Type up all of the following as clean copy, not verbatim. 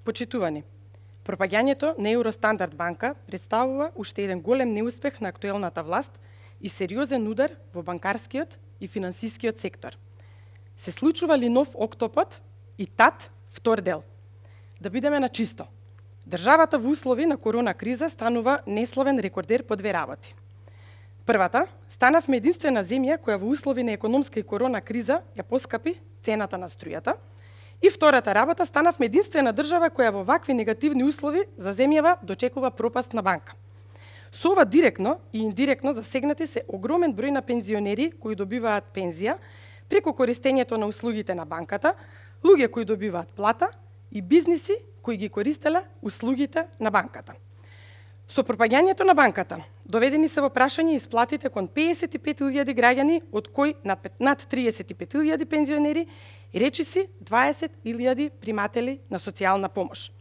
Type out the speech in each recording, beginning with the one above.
Почитувани, пропаѓањето на Евростандард банка представува уште еден голем неуспех на актуелната власт и сериозен удар во банкарскиот и финансискиот сектор. Се случува ли нов октопод и тат втор дел? Да бидеме на чисто. Државата во услови на корона криза станува несловен рекордер по две работи. Првата, станавме единствена земја која во услови на економска и корона криза ја поскапи цената на струјата. И втората работа, станавме единствена држава која во вакви негативни услови за земјава дочекува пропаст на банка. Со ова директно и индиректно засегнати се огромен број на пензионери кои добиваат пензија преку користењето на услугите на банката, луѓе кои добиваат плата и бизниси кои ги користеле услугите на банката. Со пропаѓањето на банката доведени се во прашање исплатите кон 55.000 граѓани, од кои над 35.000 пензионери и речиси 20.000 приматели на социјална помош.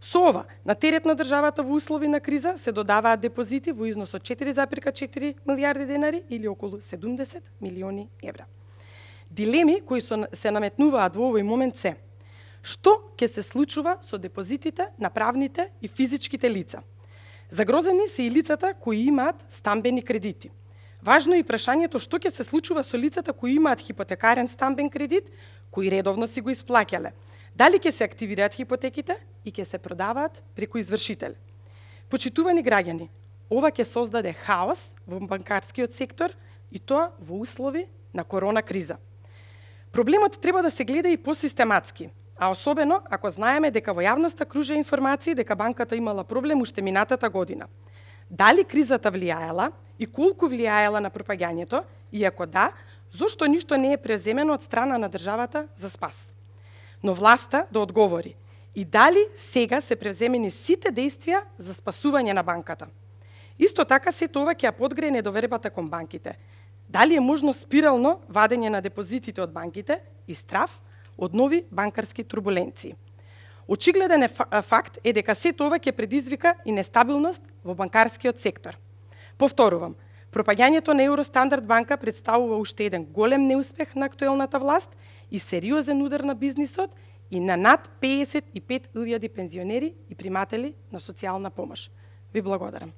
Со ова, на терет на државата во услови на криза се додаваат депозити во износ од 4,4 милиарди денари или околу 70 милиони евра. Дилеми кои се наметнуваат во овој момент се: што ќе се случува со депозитите на правните и физичките лица? Загрозени се и лицата кои имаат стамбени кредити. Важно е и прашањето што ќе се случува со лицата кои имаат хипотекарен стамбен кредит, кои редовно си го исплаќале. Дали ќе се активираат хипотеките и ќе се продаваат преку извршители? Почитувани граѓани, ова ќе создаде хаос во банкарскиот сектор и тоа во услови на корона криза. Проблемот треба да се гледа и посистематски, а особено ако знаеме дека во јавноста кружа информации дека банката имала проблем уште минатата година. Дали кризата влијаела и колку влијаела на пропаѓањето, и ако да, зошто ништо не е преземено од страна на државата за спас? Но власта да одговори и дали сега се преземени сите действија за спасување на банката. Исто така сето ова ќе ја подгрее недовербата кон банките. Дали е можно спирално вадење на депозитите од банките и страв од нови банкарски турбуленции. Очигледен факт е дека сето ова ќе предизвика и нестабилност во банкарскиот сектор. Повторувам, пропаѓањето на Евростандард банка представува уште еден голем неуспех на актуелната власт и сериозен удар на бизнисот и на над 55.000 пензионери и приматели на социјална помош. Ви благодарам.